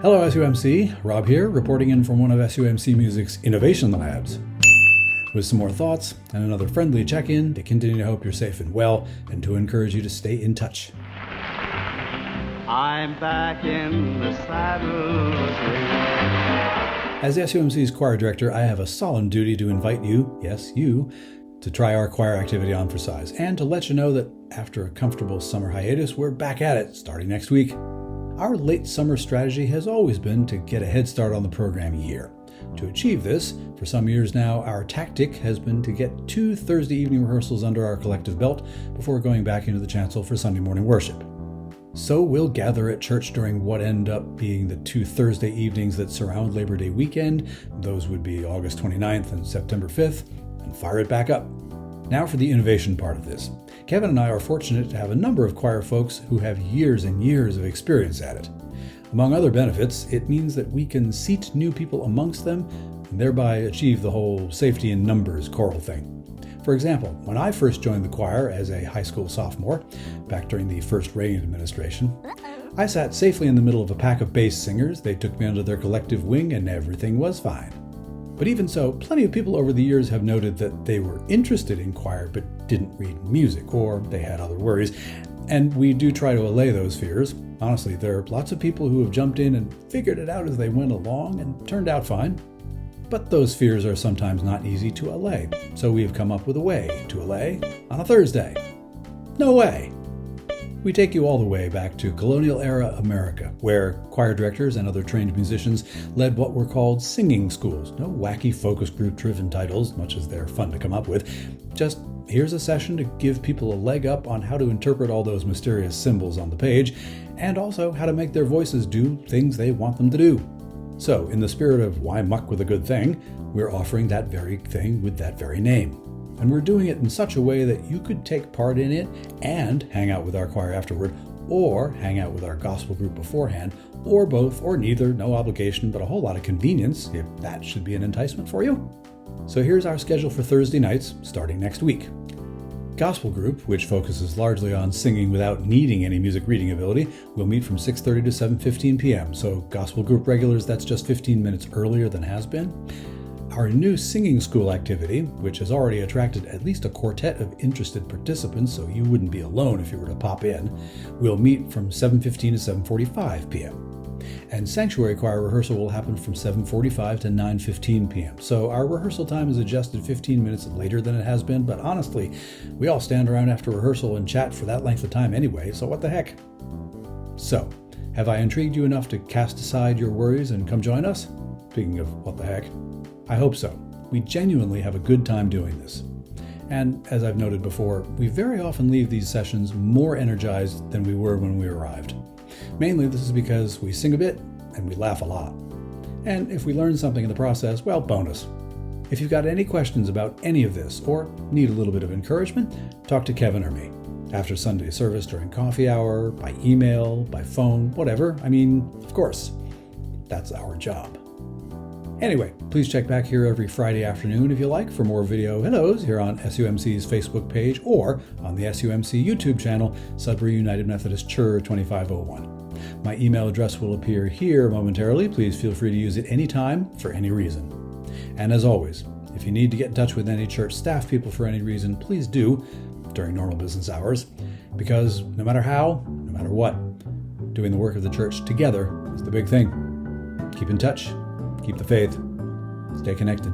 Hello SUMC, Rob here, reporting in from one of SUMC Music's Innovation Labs. With some more thoughts and another friendly check-in to continue to hope you're safe and well, and to encourage you to stay in touch. I'm back in the saddle again. As SUMC's choir director, I have a solemn duty to invite you, yes, you, to try our choir activity on for size, and to let you know that after a comfortable summer hiatus, we're back at it starting next week. Our late summer strategy has always been to get a head start on the program year. To achieve this, for some years now, our tactic has been to get 2 Thursday evening rehearsals under our collective belt before going back into the chancel for Sunday morning worship. So we'll gather at church during what end up being the 2 Thursday evenings that surround Labor Day weekend. Those would be August 29th and September 5th, and fire it back up. Now for the innovation part of this. Kevin and I are fortunate to have a number of choir folks who have years and years of experience at it. Among other benefits, it means that we can seat new people amongst them and thereby achieve the whole safety in numbers choral thing. For example, when I first joined the choir as a high school sophomore, back during the first Reagan administration, I sat safely in the middle of a pack of bass singers. They took me under their collective wing and everything was fine. But even so, plenty of people over the years have noted that they were interested in choir but didn't read music, or they had other worries. And we do try to allay those fears. Honestly, there are lots of people who have jumped in and figured it out as they went along and turned out fine. But those fears are sometimes not easy to allay, so we have come up with a way to allay on a Thursday. No way! We take you all the way back to colonial-era America, where choir directors and other trained musicians led what were called singing schools. No wacky focus group-driven titles, much as they're fun to come up with. Just here's a session to give people a leg up on how to interpret all those mysterious symbols on the page, and also how to make their voices do things they want them to do. So, in the spirit of why muck with a good thing, we're offering that very thing with that very name. And we're doing it in such a way that you could take part in it and hang out with our choir afterward, or hang out with our gospel group beforehand, or both, or neither, no obligation, but a whole lot of convenience, if that should be an enticement for you. So here's our schedule for Thursday nights, starting next week. Gospel group, which focuses largely on singing without needing any music reading ability, will meet from 6:30 to 7:15 p.m. So gospel group regulars, that's just 15 minutes earlier than has been. Our new singing school activity, which has already attracted at least a quartet of interested participants, so you wouldn't be alone if you were to pop in, will meet from 7:15 to 7:45 p.m. And Sanctuary Choir rehearsal will happen from 7:45 to 9:15 p.m. So our rehearsal time is adjusted 15 minutes later than it has been, but honestly, we all stand around after rehearsal and chat for that length of time anyway, so what the heck? So, have I intrigued you enough to cast aside your worries and come join us? Speaking of what the heck, I hope so. We genuinely have a good time doing this. And as I've noted before, we very often leave these sessions more energized than we were when we arrived. Mainly this is because we sing a bit and we laugh a lot. And if we learn something in the process, well, bonus. If you've got any questions about any of this or need a little bit of encouragement, talk to Kevin or me. After Sunday service, during coffee hour, by email, by phone, whatever. I mean, of course, that's our job. Anyway, please check back here every Friday afternoon if you like for more video hellos here on SUMC's Facebook page or on the SUMC YouTube channel, Sudbury United Methodist Church 2501. My email address will appear here momentarily. Please feel free to use it anytime for any reason. And as always, if you need to get in touch with any church staff people for any reason, please do during normal business hours, because no matter how, no matter what, doing the work of the church together is the big thing. Keep in touch. Keep the faith. Stay connected.